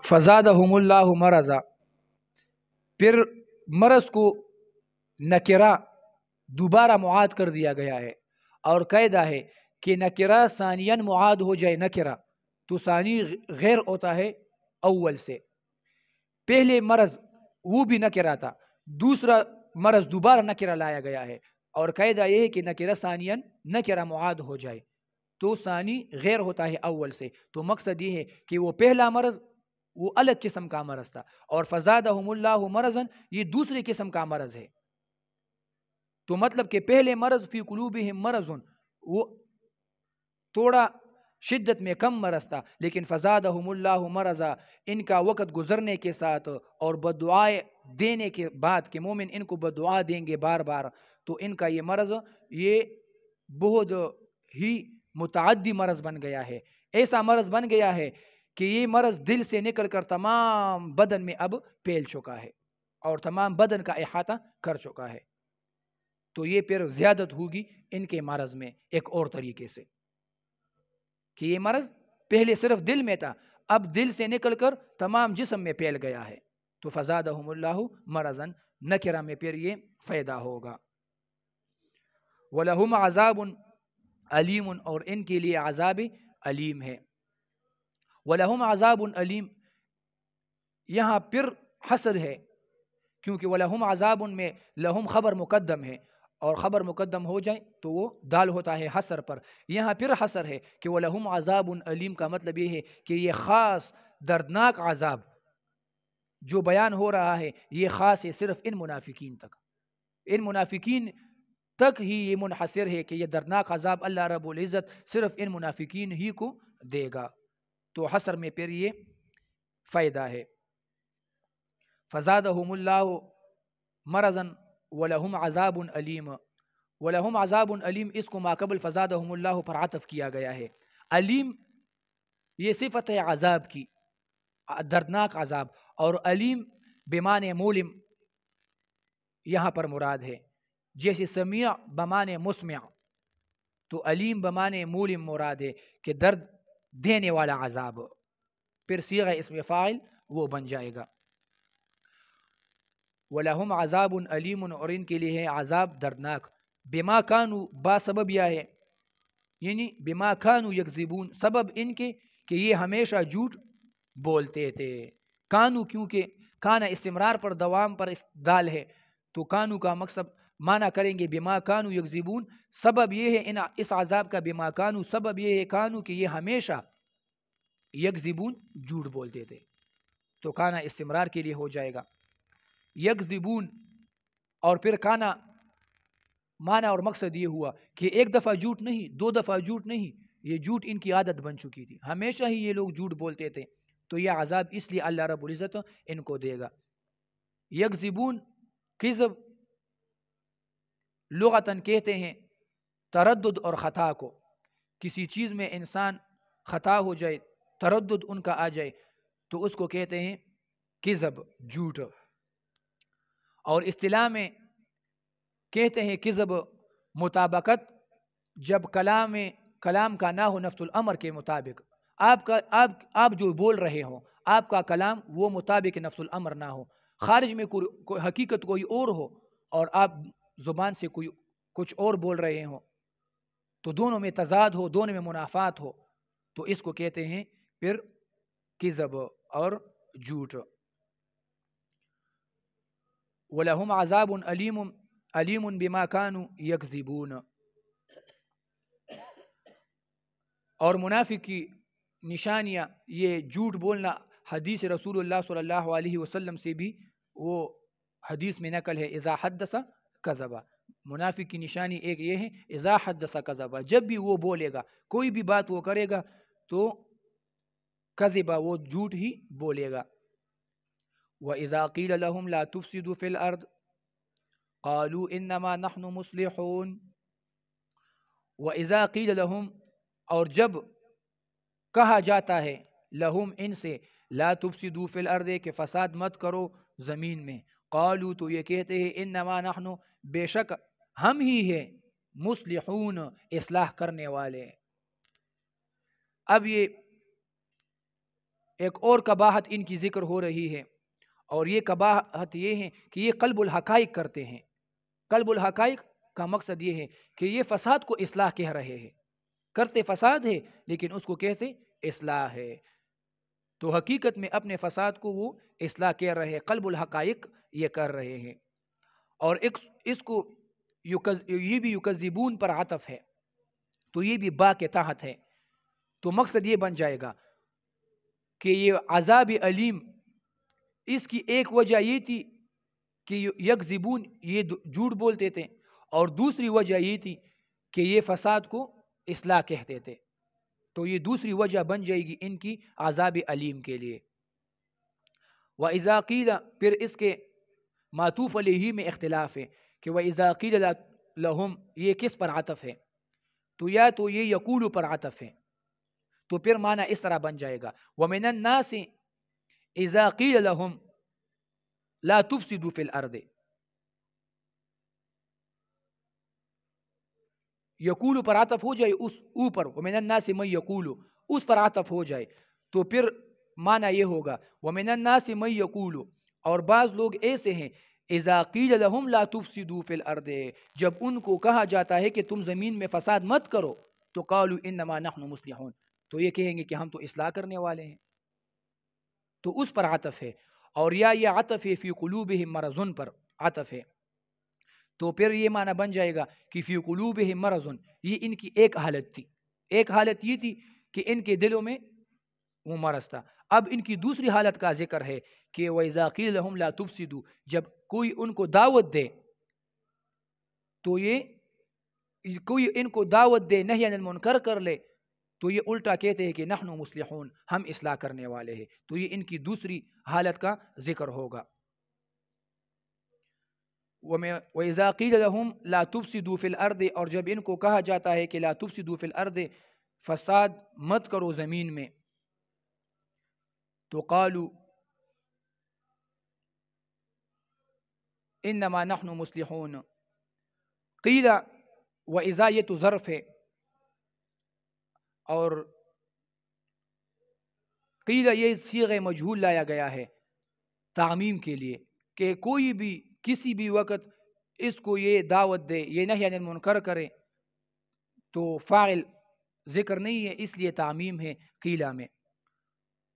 فزادہم اللہ مرضا، پھر مرض کو نکرہ دوبارہ معاد کر دیا گیا ہے، اور قاعدہ ہے کہ نکرہ ثانیاً معاد ہو جائے نکرہ تو ثانی غیر ہوتا ہے اول سے. پہلے مرض وہ بھی نکرہ تھا، دوسرا مرض دوبارہ نکرہ لایا گیا ہے، اور قاعدہ یہ ہے کہ نکرہ ثانیاً نکرہ معاد ہو جائے تو ثانی غیر ہوتا ہے اول سے. تو مقصد یہ ہے کہ وہ پہلا مرض وہ الگ قسم کا مرض تھا، اور فزادہم اللہ مرضاً یہ دوسری قسم کا مرض ہے. تو مطلب کہ پہلے مرض فی قلوبہم مرض وہ تھوڑا شدت میں کم مرض تھا، لیکن فزادہم اللہ مرضا ان کا وقت گزرنے کے ساتھ اور بدعائے دینے کے بعد کہ مومن ان کو بدعا دیں گے بار بار، تو ان کا یہ مرض یہ بہت ہی متعدی مرض بن گیا ہے. ایسا مرض بن گیا ہے کہ یہ مرض دل سے نکل کر تمام بدن میں اب پھیل چکا ہے اور تمام بدن کا احاطہ کر چکا ہے. تو یہ پھر زیادت ہوگی ان کے مرض میں ایک اور طریقے سے کہ یہ مرض پہلے صرف دل میں تھا، اب دل سے نکل کر تمام جسم میں پھیل گیا ہے. تو فزادہم اللہ مرضاً نکرہ میں پھر یہ فائدہ ہوگا. وَلَهُمْ عَذَابٌ علیم، اور ان کے لیے عذاب علیم ہے. وَلَهُمْ عَذَابٌ علیم یہاں پھر حصر ہے، کیونکہ وَلَهُمْ عَذَابٌ میں لہم خبر مقدم ہے، اور خبر مقدم ہو جائے تو وہ دال ہوتا ہے حصر پر. یہاں پھر حصر ہے کہ وَلَهُمْ عَذَابٌ علیم کا مطلب یہ ہے کہ یہ خاص دردناک عذاب جو بیان ہو رہا ہے یہ خاص ہے صرف ان منافقین تک. ان منافقین تک ہی یہ منحصر ہے کہ یہ دردناک عذاب اللہ رب العزت صرف ان منافقین ہی کو دے گا. تو حصر میں پھر یہ فائدہ ہے. فزادہم اللہ مرضاً وَلَهُمْ عَذَابٌ علیم. وَلَهُمْ عَذَابٌ علیم اس کو ماقبل فزادہم اللہ پر عطف کیا گیا ہے. علیم یہ صفت ہے عذاب کی، دردناک عذاب، اور علیم بمعنی مولم یہاں پر مراد ہے. جیسے سمیع بمعنی مسمع، تو علیم بمعنی مولم مراد ہے کہ درد دینے والا عذاب. پھر صیغہ اسم فاعل وہ بن جائے گا. وَلَهُمْ عَذَابٌ عَلِيمٌ اور ان کے لیے ہے عذاب دردناک. بما کانوا با سبب یہ ہے، یعنی بما کانوا یکذبون، سبب ان کے کہ یہ ہمیشہ جھوٹ بولتے تھے. کانو کیونکہ کانا استمرار پر دوام پر دال ہے، تو کانو کا مقصد معنی کریں گے بما کانوا یکذبون. سبب یہ ہے اس عذاب کا بما کانوا، سبب یہ ہے کانو کہ یہ ہمیشہ یکذبون جھوٹ بولتے تھے، تو کانا استمرار کے لیے ہو جائے گا یکذبون. اور پھر کانا معنی اور مقصد یہ ہوا کہ ایک دفعہ جھوٹ نہیں، دو دفعہ جھوٹ نہیں، یہ جھوٹ ان کی عادت بن چکی تھی، ہمیشہ ہی یہ لوگ جھوٹ بولتے تھے. تو یہ عذاب اس لیے اللہ رب العزت ان کو دے گا. یکذبون کذب لغتاً کہتے ہیں تردد اور خطا کو. کسی چیز میں انسان خطا ہو جائے، تردد ان کا آ جائے، تو اس کو کہتے ہیں کذب، جھوٹ. اور اصطلاح میں کہتے ہیں کذب مطابقت، جب کلام کا نہ ہو نفس الامر کے مطابق. آپ جو بول رہے ہوں آپ کا کلام وہ مطابق نفس الامر نہ ہو، خارج میں کوئی حقیقت کوئی اور ہو اور آپ زبان سے کوئی کچھ اور بول رہے ہوں، تو دونوں میں تضاد ہو، دونوں میں منافات ہو، تو اس کو کہتے ہیں پھر کذب اور جھوٹ. وَلَهُمْ عَذَابٌ عَلِيمٌ بِمَا كَانُوا يَكْذِبُونَ. اور منافق کی نشانیاں یہ جھوٹ بولنا، حدیث رسول اللہ صلی اللہ علیہ وسلم سے بھی وہ حدیث میں نقل ہے اذا حدث کذب. منافق کی نشانی ایک یہ ہے اذا حدث کذب، جب بھی وہ بولے گا، کوئی بھی بات وہ کرے گا تو کذب، وہ جھوٹ ہی بولے گا. وَإِذَا قِيلَ لَهُمْ لَا تُفْسِدُوا فِي الْأَرْضِ قَالُوا إِنَّمَا نَحْنُ مُصْلِحُونَ. وَإِذَا قِيلَ لَهُمْ اور جب کہا جاتا ہے لہم ان سے لا تفسدوا فی الارض کہ فساد مت کرو زمین میں، قالوا تو یہ کہتے ہیں انما نحن بے شک ہم ہی ہیں مصلحون اصلاح کرنے والے. اب یہ ایک اور قباحت ان کی ذکر ہو رہی ہے، اور یہ قباحت یہ ہے کہ یہ قلب الحقائق کرتے ہیں۔ قلب الحقائق کا مقصد یہ ہے کہ یہ فساد کو اصلاح کہہ رہے ہیں، کرتے فساد ہے لیکن اس کو کہتے اصلاح ہے، تو حقیقت میں اپنے فساد کو وہ اصلاح کہہ رہے ہیں، قلب الحقائق یہ کر رہے ہیں۔ اور اس کو یہ بھی یکذبون پر عطف ہے، تو یہ بھی با کے تحت ہے، تو مقصد یہ بن جائے گا کہ یہ عذاب علیم، اس کی ایک وجہ یہ تھی کہ یکذبون یہ جھوٹ بولتے تھے، اور دوسری وجہ یہ تھی کہ یہ فساد کو اصلاح کہتے تھے، تو یہ دوسری وجہ بن جائے گی ان کی عذاب علیم کے لیے۔ وَإِذَا قِيلَ، پھر اس کے معطوف علیہ میں اختلاف ہے کہ وَإِذَا قِيلَ لَهُمْ یہ کس پر عطف ہے، تو یا تو یہ یقول پر عطف ہے، تو پھر معنی اس طرح بن جائے گا وَمِنَ النَّاسِ إِذَا قِيلَ لَهُمْ لَا تُفْسِدُوا فِي الْأَرْضِ، یقول پر عطف ہو جائے اس اوپر، وَمِنَ النَّاسِ مَن یقول اس پر عطف ہو جائے، تو پھر معنی یہ ہوگا وَمِنَ النَّاسِ مَن یقول، اور بعض لوگ ایسے ہیں اذا قیل لهم لا تفسدوا فی الارض، جب ان کو کہا جاتا ہے کہ تم زمین میں فساد مت کرو، تو قالوا انما نحن مصلحون، تو یہ کہیں گے کہ ہم تو اصلاح کرنے والے ہیں، تو اس پر عطف ہے۔ اور یا یہ عطف ہے فی قلوبہم مرض پر عطف ہے، تو پھر یہ معنی بن جائے گا کہ فی قلوبہم مرض، یہ ان کی ایک حالت تھی، ایک حالت یہ تھی کہ ان کے دلوں میں وہ مرض تھا، اب ان کی دوسری حالت کا ذکر ہے کہ وَإِذَا قِيلَ لَهُمْ لَا تُفْسِدُوا، جب کوئی ان کو دعوت دے، تو یہ کوئی ان کو دعوت دے نہی عن المنکر کر لے، تو یہ الٹا کہتے ہیں کہ نحن مصلحون، ہم اصلاح کرنے والے ہیں، تو یہ ان کی دوسری حالت کا ذکر ہوگا۔ وَإِذَا قِيلَ لَهُمْ لَا تُفْسِدُوا فِي الْأَرْضِ، اور جب ان کو کہا جاتا ہے کہ لا تفسدوا فی الارض، فساد مت کرو زمین میں، تو قالوا انما نحن مصلحون، قیل وَإِذَا یہ تو ظرف ہے، اور قیل یہ صیغہ مجہول لایا گیا ہے تعمیم کے لیے، کہ کوئی بھی کسی بھی وقت اس کو یہ دعوت دے، یہ نہی عن المنکر کرے، تو فاعل ذکر نہیں ہے، اس لیے تعمیم ہے قیلہ میں،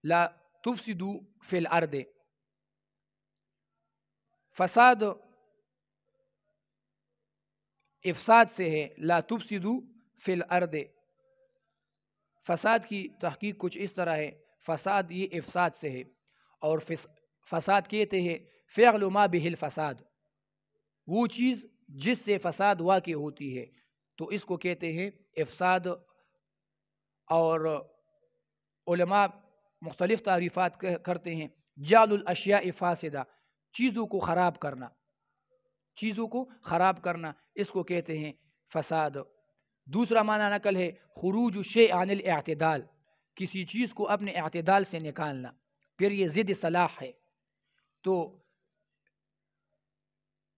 لا تفسدوا فی الارض، فساد افساد سے ہے، لا تفسدوا فی الارض، فساد کی تحقیق کچھ اس طرح ہے، فساد یہ افساد سے ہے، اور فساد کہتے ہیں فعل ما به الفساد، وہ چیز جس سے فساد واقع ہوتی ہے، تو اس کو کہتے ہیں افساد، اور علماء مختلف تعریفات کرتے ہیں، جعل الاشیاء فاسدہ، چیزوں کو خراب کرنا، چیزوں کو خراب کرنا، اس کو کہتے ہیں فساد۔ دوسرا معنی نقل ہے خروج الشیء عن الاعتدال، کسی چیز کو اپنے اعتدال سے نکالنا، پھر یہ ضد صلاح ہے، تو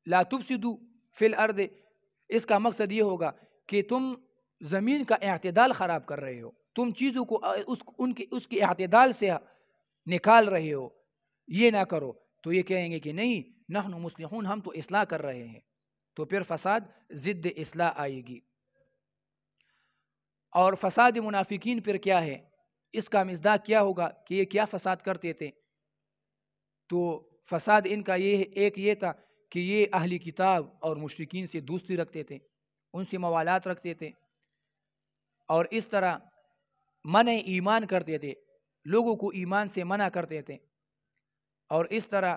لا تفسدوا فی الارض اس کا مقصد یہ ہوگا کہ تم زمین کا اعتدال خراب کر رہے ہو، تم چیزوں کو اس کے اعتدال سے نکال رہے ہو، یہ نہ کرو، تو یہ کہیں گے کہ نہیں نحن مصلحون، ہم تو اصلاح کر رہے ہیں، تو پھر فساد ضد اصلاح آئے گی۔ اور فساد منافقین پھر کیا ہے، اس کا مصداق کیا ہوگا کہ یہ کیا فساد کرتے تھے، تو فساد ان کا یہ ایک یہ تھا کہ یہ اہلی کتاب اور مشرکین سے دوستی رکھتے تھے، ان سے موالات رکھتے تھے، اور اس طرح منع ایمان کرتے تھے، لوگوں کو ایمان سے منع کرتے تھے، اور اس طرح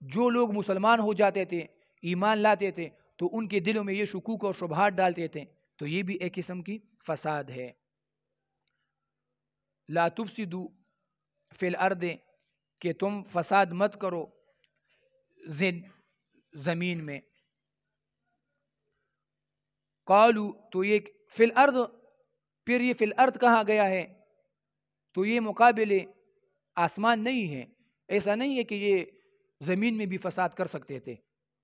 جو لوگ مسلمان ہو جاتے تھے، ایمان لاتے تھے، تو ان کے دلوں میں یہ شکوک اور شبہات ڈالتے تھے، تو یہ بھی ایک قسم کی فساد ہے۔ لا تفسدوا فی الارض کہ تم فساد مت کرو زمین میں، قالوا تو یہ فی الارض، پھر یہ فی الارض کہا گیا ہے، تو یہ مقابل آسمان نہیں ہے، ایسا نہیں ہے کہ یہ زمین میں بھی فساد کر سکتے تھے،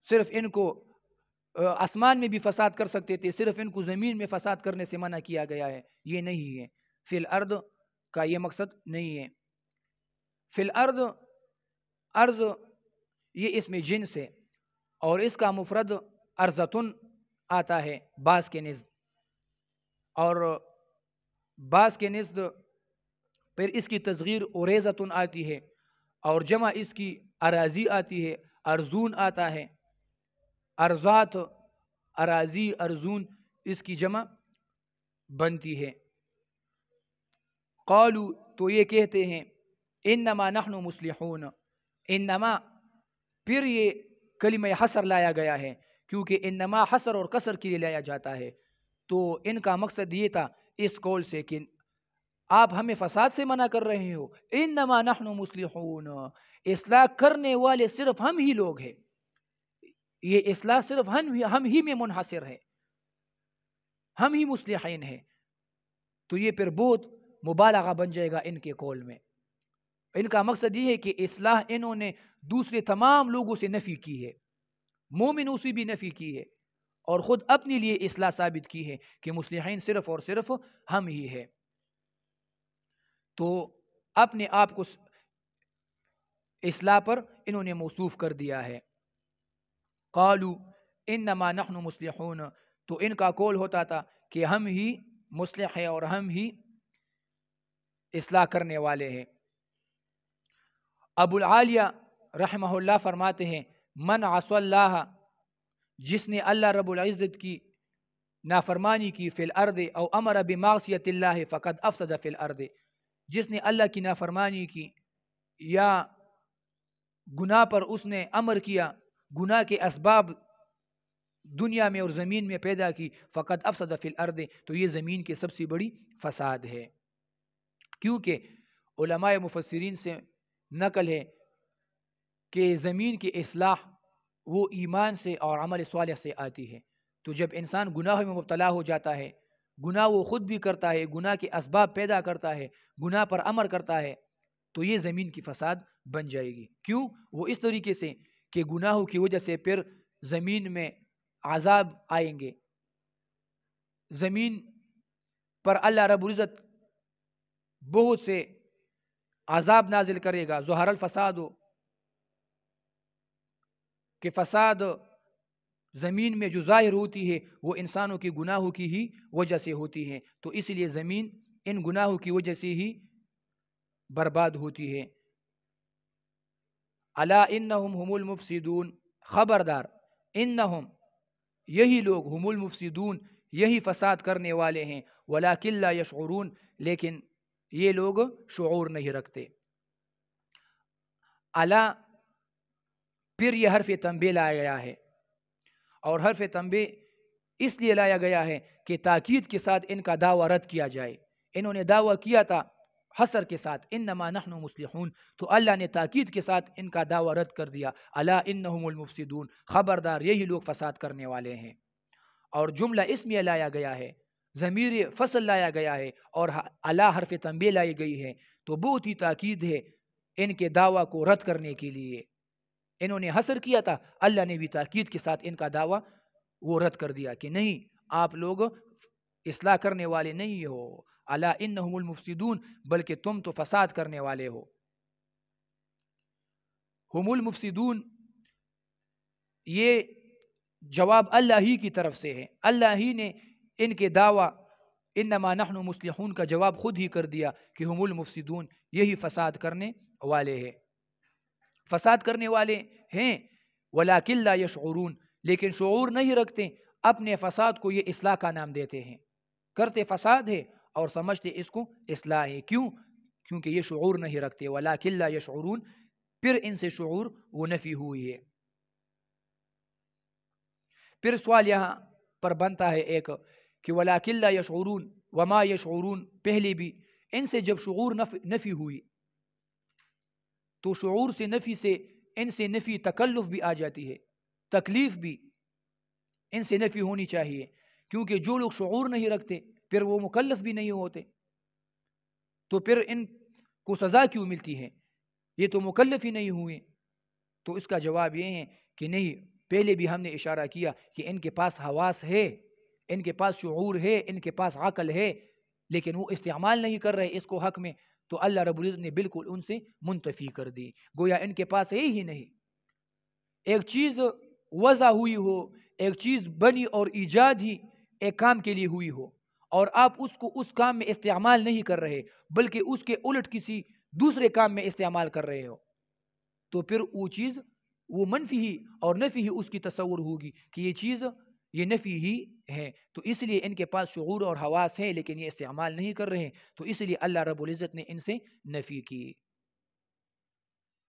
صرف ان کو آسمان میں بھی فساد کر سکتے تھے، صرف ان کو زمین میں فساد کرنے سے منع کیا گیا ہے، یہ نہیں ہے، فی الارض کا یہ مقصد نہیں ہے۔ فی الارض، ارض یہ اسم جنس ہے اور اس کا مفرد ارضتن آتا ہے بعض کے نزد، اور بعض کے نزد پھر اس کی تصغیر اوریزتن آتی ہے اور جمع اس کی اراضی آتی ہے، ارزون آتا ہے، ارزات، اراضی، ارزون اس کی جمع بنتی ہے۔ قالو تو یہ کہتے ہیں انما نحن مصلحون، انما پھر یہ کلمہ حصر لایا گیا ہے کیونکہ انما حصر اور قصر کے لیے لایا جاتا ہے، تو ان کا مقصد یہ تھا اس قول سے کہ آپ ہمیں فساد سے منع کر رہے ہو، انما نحن مصلحون، اصلاح کرنے والے صرف ہم ہی لوگ ہیں، یہ اصلاح صرف ہم ہی میں منحصر ہے، ہم ہی مصلحین ہیں۔ تو یہ پھر بہت مبالغہ بن جائے گا ان کے قول میں۔ ان کا مقصد یہ ہے کہ اصلاح انہوں نے دوسرے تمام لوگوں سے نفی کی ہے، مومنوں سے بھی نفی کی ہے، اور خود اپنے لیے اصلاح ثابت کی ہے کہ مصلحین صرف اور صرف ہم ہی ہے۔ تو اپنے آپ کو اصلاح پر انہوں نے موصوف کر دیا ہے۔ قالو انما نحن مصلحون، تو ان کا قول ہوتا تھا کہ ہم ہی مصلح ہیں اور ہم ہی اصلاح کرنے والے ہیں۔ ابو العالیہ رحمہ اللہ فرماتے ہیں من عصى اللہ، جس نے اللہ رب العزت کی نافرمانی کی فی الارض او امر بمعصیت اللہ فقد افسد فی الارض، جس نے اللہ کی نافرمانی کی یا گناہ پر اس نے امر کیا، گناہ کے اسباب دنیا میں اور زمین میں پیدا کی، فقد افسد فی الارض، تو یہ زمین کی سب سے بڑی فساد ہے۔ کیونکہ علماء مفسرین سے نقل ہے کہ زمین کی اصلاح وہ ایمان سے اور عمل صالح سے آتی ہے۔ تو جب انسان گناہ میں مبتلا ہو جاتا ہے، گناہ وہ خود بھی کرتا ہے، گناہ کے اسباب پیدا کرتا ہے، گناہ پر امر کرتا ہے، تو یہ زمین کی فساد بن جائے گی۔ کیوں؟ وہ اس طریقے سے کہ گناہوں کی وجہ سے پھر زمین میں عذاب آئیں گے، زمین پر اللہ رب العزت بہت سے عذاب نازل کرے گا۔ ظہر الفساد، کہ فساد زمین میں جو ظاہر ہوتی ہے وہ انسانوں کے گناہوں کی ہی وجہ سے ہوتی ہے، تو اس لیے زمین ان گناہوں کی وجہ سے ہی برباد ہوتی ہے۔ الا انہم هم المفسدون، خبردار، انہم یہی لوگ، هم المفسدون یہی فساد کرنے والے ہیں، ولکن لا یشعرون لیکن یہ لوگ شعور نہیں رکھتے۔ الا پھر یہ حرف تنبیہ لایا گیا ہے، اور حرف تنبیہ اس لیے لایا گیا ہے کہ تاکید کے ساتھ ان کا دعویٰ رد کیا جائے۔ انہوں نے دعویٰ کیا تھا حصر کے ساتھ انما نحن مصلحون، تو اللہ نے تاکید کے ساتھ ان کا دعویٰ رد کر دیا، الا انہم المفسدون، خبردار یہی لوگ فساد کرنے والے ہیں۔ اور جملہ اسمیہ لایا گیا ہے، ضمیر فصل لایا گیا ہے، اور الا حرف تنبیہ لائی گئی ہے، تو بہت ہی تاکید ہے ان کے دعویٰ کو رد کرنے کے لیے۔ انہوں نے حصر کیا تھا، اللہ نے بھی تاکید کے ساتھ ان کا دعویٰ وہ رد کر دیا کہ نہیں، آپ لوگ اصلاح کرنے والے نہیں ہو، الا انہم المفسدون، بلکہ تم تو فساد کرنے والے ہو۔ ہم المفسدون یہ جواب اللہ ہی کی طرف سے ہے، اللہ ہی نے ان کے دعویٰ انما نحن مصلحون کا جواب خود ہی کر دیا کہ ہم المفسدون یہی فساد کرنے والے ہیں، فساد کرنے والے ہیں، ولکن لا یشعرون لیکن شعور نہیں رکھتے، اپنے فساد کو یہ اصلاح کا نام دیتے ہیں، کرتے فساد ہے اور سمجھتے اس کو اصلاح ہے۔ کیوں؟ کیونکہ یہ شعور نہیں رکھتے، ولکن لا یشعرون، پھر ان سے شعور وہ نفی ہوئی ہے۔ پھر سوال یہاں پر بنتا ہے ایک کہ ولکن لا یشعرون وما یشعرون، پہلے بھی ان سے جب شعور نفی ہوئی تو شعور سے نفی سے ان سے نفی تکلف بھی آ جاتی ہے، تکلیف بھی ان سے نفی ہونی چاہیے، کیونکہ جو لوگ شعور نہیں رکھتے پھر وہ مکلف بھی نہیں ہوتے، تو پھر ان کو سزا کیوں ملتی ہے؟ یہ تو مکلف ہی نہیں ہوئے۔ تو اس کا جواب یہ ہے کہ نہیں، پہلے بھی ہم نے اشارہ کیا کہ ان کے پاس حواس ہے، ان کے پاس شعور ہے، ان کے پاس عقل ہے، لیکن وہ استعمال نہیں کر رہے اس کو حق میں، تو اللہ رب العزت نے بالکل ان سے منتفی کر دی، گویا ان کے پاس ہے ہی نہیں۔ ایک چیز وضع ہوئی ہو، ایک چیز بنی اور ایجاد ہی ایک کام کے لیے ہوئی ہو، اور آپ اس کو اس کام میں استعمال نہیں کر رہے بلکہ اس کے الٹ کسی دوسرے کام میں استعمال کر رہے ہو، تو پھر وہ چیز وہ منفی ہی اور نفی ہی اس کی تصور ہوگی کہ یہ چیز یہ نفی ہی ہے۔ تو اس لیے ان کے پاس شعور اور حواس ہیں لیکن یہ استعمال نہیں کر رہے ہیں، تو اس لیے اللہ رب العزت نے ان سے نفی کی۔